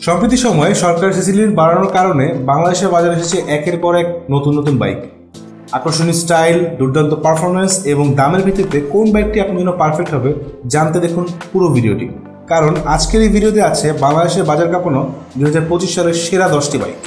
সম্প্রতি সময়ে সরকার CC limit বাড়ানোর কারণে বাংলাদেশের বাজারে এসেছে একের পর এক নতুন নতুন বাইক। আকর্ষণীয় স্টাইল, দুর্দান্ত পারফরমেন্স এবং দামের ভিত্তিতে কোন বাইকটি আপনার জন্য পারফেক্ট হবে জানতে দেখুন পুরো ভিডিওটি। কারণ আজকের এই ভিডিওতে আছে বাংলাদেশের বাজার কাঁপানো 2025 সালের সেরা 10টি বাইক।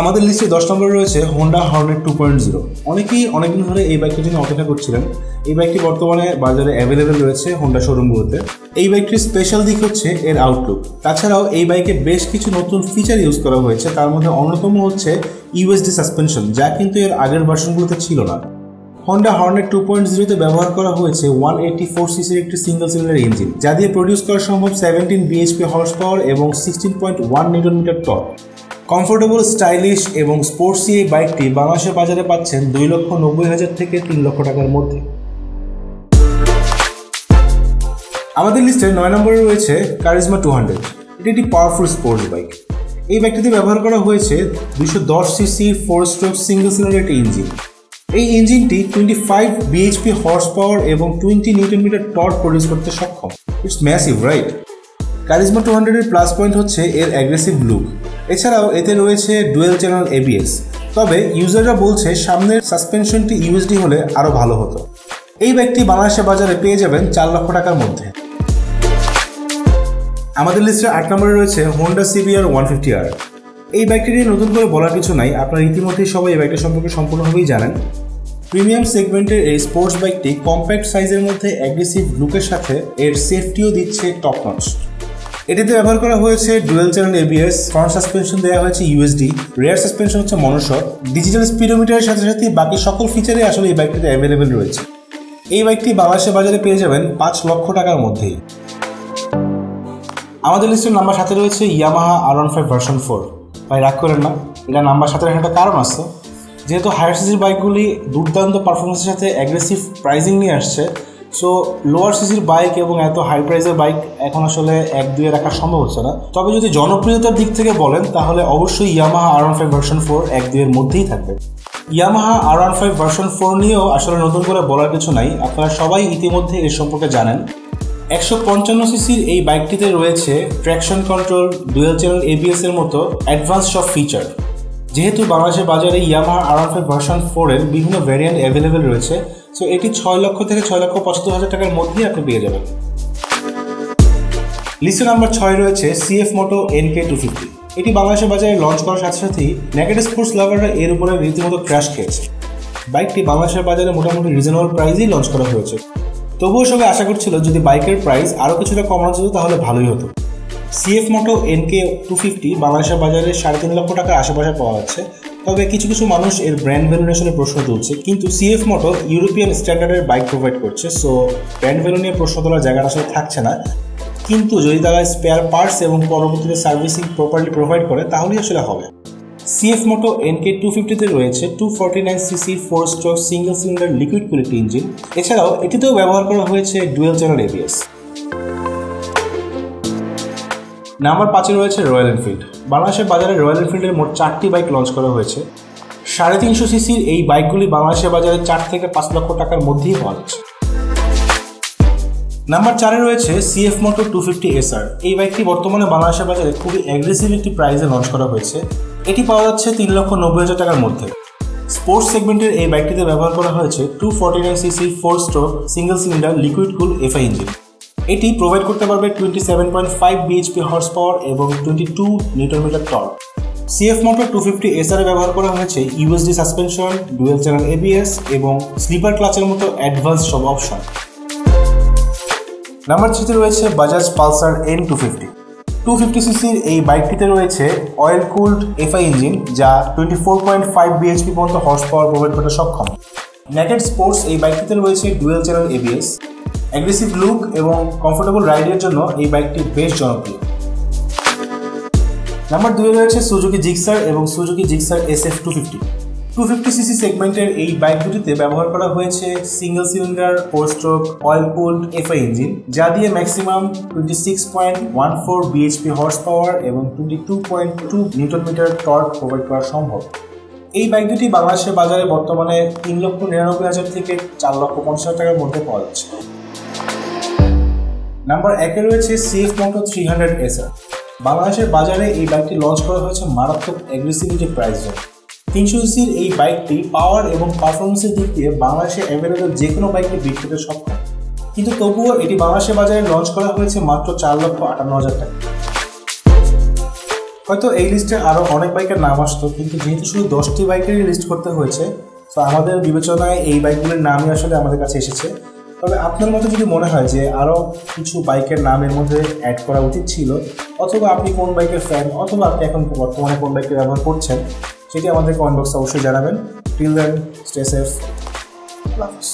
আমাদের লিস্টে 10 নম্বরে রয়েছে হোন্ডা হর্নেট 2.0। অনেকেই অনেকদিন ধরে এই বাইকটির জন্য অপেক্ষা করছিলেন। এই বাইকটি বর্তমানে বাজারে অ্যাভেলেবেল রয়েছে হোন্ডা শোরুমগুলোতে। এই বাইকটির স্পেশাল দিক হচ্ছে এর আউটলুক। তাছাড়াও এই বাইকে বেশ কিছু নতুন ফিচার ইউজ করা হয়েছে, তার মধ্যে অন্যতম হচ্ছে ইউএসডি সাসপেনশন, যা কিন্তু এর আগের ভার্সনগুলোতে ছিল না। হোন্ডা হর্নেট 2.0-তে ব্যবহার করা হয়েছে 184 সিসির একটি সিঙ্গেল সিলিন্ডার ইঞ্জিন, যা দিয়ে প্রডিউস করা সম্ভব 17 বিএইচপি হর্স পাওয়ার এবং 16.1 newton metre torque. Comfortable, stylish এবং স্পোর্টসি এই বাইকটি বাংলাদেশের বাজারে পাচ্ছেন 2,90,000 থেকে 3 লক্ষ টাকার মধ্যে। আমাদের লিস্টে 9 নম্বরে রয়েছে কারিজমা 200। এটি একটি পাওয়ারফুল স্পোর্টস বাইক। এই বাইকটিতে ব্যবহার করা হয়েছে 210 সিসি 4 স্ট্রোক সিঙ্গেল সিলিন্ডার একটি ইঞ্জিন। এই ইঞ্জিনটি 25 বিএইচপি হর্স পাওয়ার এবং 20 নিউটন মিটার টর্ক প্রডিউস করতে সক্ষম। It's massive, right? কারিজমা 200 এর প্লাস পয়েন্ট হচ্ছে এর অ্যাগ্রেসিভ লুক। এছাড়াও এতে রয়েছে ডুয়েল চ্যানেল এবিএস। তবে ইউজাররা বলছে সামনের সাসপেনশনটি ইউএসডি হলে আরও ভালো হতো। এই বাইকটি বাংলাদেশের বাজারে পেয়ে যাবেন 4 লক্ষ টাকার মধ্যে। আমাদের লিস্টে 8 নম্বরে রয়েছে হোন্ডা সিবিআর 150R। এই বাইকটি নিয়ে নতুন করে বলার কিছু নাই, আপনারা ইতিমধ্যেই সবাই এই বাইকটা সম্পর্কে সম্পূর্ণভাবেই জানেন। প্রিমিয়াম সেগমেন্টের এই স্পোর্টস বাইকটি কম্প্যাক্ট সাইজের মধ্যে অ্যাগ্রেসিভ লুকের সাথে এর সেফটিও দিচ্ছে টপ নচ। এটিতে ব্যবহার করা হয়েছে dual channel ABS, front suspension দেওয়া হয়েছে ইউএসডি, রিয়ার সাসপেনশন হচ্ছে মনোশক, ডিজিটাল স্পিডোমিটারের সাথে সাথে বাকি সকল ফিচারে আসলে এই বাইকটিতে অ্যাভেলেবেল রয়েছে। এই বাইকটি বাংলাদেশের বাজারে পেয়ে যাবেন 5 লক্ষ টাকার মধ্যেই। আমাদের লিস্টের নাম্বার 7 রয়েছে ইয়ামাহা R15 ভার্সন 4। ভাই রাগ করেন না, এটা নাম্বার 7 একটা কারণ আছে। যেহেতু হায়ার সিসির বাইকগুলি দুর্দান্ত পারফরমেন্সের সাথে অ্যাগ্রেসিভ প্রাইজিং নিয়ে আসছে, সো লোয়ার সিসির বাইক এবং এত হাই প্রাইসের বাইক এখন আসলে 1-2 রাখা সম্ভব হচ্ছে না। তবে যদি জনপ্রিয়তার দিক থেকে বলেন তাহলে অবশ্যই ইয়ামাহা R15 ভার্সন 4 1-2 মধ্যেই থাকবে। ইয়ামাহা R15 ভার্সন 4 নিয়েও আসলে নতুন করে বলার কিছু নাই, আপনারা সবাই ইতিমধ্যে এর সম্পর্কে জানেন। 155 সিসির এই বাইকটিতে রয়েছে traction control, dual channel ABS এর মতো অ্যাডভান্স সব ফিচার। যেহেতু বাংলাদেশের বাজারে ইয়ামাহা R15 ভার্সন 4 এর বিভিন্ন ভ্যারিয়েন্ট অ্যাভেলেবেল রয়েছে, সো এটি 6 লক্ষ থেকে 6,75,000 টাকার মধ্যেই আপনি পেয়ে যাবেন। লিস্টে নাম্বার 6 রয়েছে সিএফ মোটো NK250। এটি বাংলাদেশের বাজারে লঞ্চ করার সাথে সাথেই নেকেড স্পোর্টস লাভাররা এর উপরে রীতিমতো ক্র্যাশ খেয়েছে। বাইকটি বাংলাদেশের বাজারে মোটামুটি রিজনেবল প্রাইসেই লঞ্চ করা হয়েছে। তবুও সবাই আশা করছিল যদি বাইকের প্রাইস আরও কিছুটা কমানো যেত তাহলে ভালোই হতো। সিএফ মোটো NK250 বাংলাদেশের বাজারে 3.5 লক্ষ টাকার আশেপাশে পাওয়া যাচ্ছে। তবে কিছু কিছু মানুষ এর ব্র্যান্ড ভ্যালুয়েশনে প্রশ্ন তুলছে, কিন্তু সিএফ মোটো ইউরোপিয়ান স্ট্যান্ডার্ডের বাইক প্রোভাইড করছে, সো ব্র্যান্ড ভ্যালু নিয়ে প্রশ্ন তোলার জায়গাটা আসলে থাকছে না। কিন্তু যদি তারা স্পেয়ার পার্টস এবং পরবর্তীতে সার্ভিসিং প্রপারলি প্রোভাইড করে তাহলেই আসলে হবে। সিএফ মোটো NK250-তে রয়েছে 249 CC 4 stroke single cylinder liquid cooled engine. এছাড়াও এটিতেও ব্যবহার করা হয়েছে ডুয়েল চ্যানেল এবিএস। নাম্বার 5-এ রয়েছে রয়্যাল এনফিল্ড। বাংলাদেশের বাজারে রয়্যাল এনফিল্ডের মোট 4টি বাইক লঞ্চ করা হয়েছে। 350 সিসির এই বাইকগুলি বাংলাদেশের বাজারে 4 থেকে 5 লক্ষ টাকার মধ্যেই পাওয়া যাচ্ছে। নাম্বার 4-এ রয়েছে সিএফ মোটো 250SR। এই বাইকটি বর্তমানে বাংলাদেশের বাজারে খুবই অ্যাগ্রেসিভ একটি প্রাইসে লঞ্চ করা হয়েছে। এটি পাওয়া যাচ্ছে 3,90,000 টাকার মধ্যে। স্পোর্টস সেগমেন্টের এই বাইকটিতে ব্যবহার করা হয়েছে 249 CC 4 stroke single cylinder liquid কুল এফআই ইঞ্জিন। এটি প্রোভাইড করতে পারবে 27.5 বিএইচপি হর্স পাওয়ার এবং 22 নিউটন মিটার টর্ক। সিএফ মোটো 250SR এ ব্যবহার করা হয়েছে USD suspension, dual channel ABS এবং স্লিপার ক্লাচের মতো অ্যাডভান্স সব অপশন। নাম্বার 3-তে রয়েছে বাজাজ পালসার N250। 250 সিসির এই বাইকটিতে রয়েছে অয়েল কুলড এফআই ইঞ্জিন, যা 24.5 বিএইচপি পর্যন্ত হর্স পাওয়ার প্রোভাইড করতে সক্ষম। নেকেড স্পোর্টস এই বাইকটিতে রয়েছে dual channel ABS. Aggressive look এবং কমফোর্টেবল রাইডের জন্য এই বাইকটি বেশ জনপ্রিয়। নাম্বার 2-এ রয়েছে সুজুকি জিক্সার এবং সুজুকি জিক্সার SF250। 250cc সেগমেন্টের এই বাইক দুটিতে ব্যবহার করা হয়েছে single cylinder 4 stroke oil cooled FI engine, যা দিয়ে ম্যাক্সিমাম 26.14 বিএইচপি হর্স পাওয়ার এবং 22.2 নিউটন মিটার টর্ক প্রোভাইড করা সম্ভব। এই বাইক দুটি বাংলাদেশের বাজারে বর্তমানে 3,99,000 থেকে 4,50,000 টাকার মধ্যে পাওয়া যাচ্ছে। নাম্বার 1-এ রয়েছে CF Moto 300SR। বাংলাদেশের বাজারে এই বাইকটি লঞ্চ করা হয়েছে মারাত্মক অ্যাগ্রেসিভিটি প্রাইস জোন। 300সিসির এই বাইকটি পাওয়ার এবং পারফরমেন্সের দিক দিয়ে বাংলাদেশে অ্যাভেলেবল যে কোনো বাইকটি বিট করতে সক্ষম, কিন্তু তবুও এটি বাংলাদেশের বাজারে লঞ্চ করা হয়েছে মাত্র 4,58,000 টাকা। হয়তো এই লিস্টে আরও অনেক বাইকের নাম আসতো, কিন্তু যেহেতু শুধু 10টি বাইকেরই লিস্ট করতে হয়েছে, তো আমাদের বিবেচনায় এই বাইকগুলির নামই আসলে আমাদের কাছে এসেছে। তবে আপনার মতো যদি মনে হয় যে আরও কিছু বাইকের নাম এর মধ্যে অ্যাড করা উচিত ছিল, অথবা আপনি কোন বাইকের ফ্যান, অথবা আপনি এখন বর্তমানে কোন বাইকের ব্যবহার করছেন, সেটি আমাদের কমেন্ট বক্সে অবশ্যই জানাবেন। টিল দেন, স্টে সেফ, আল্লাহ হাফেজ।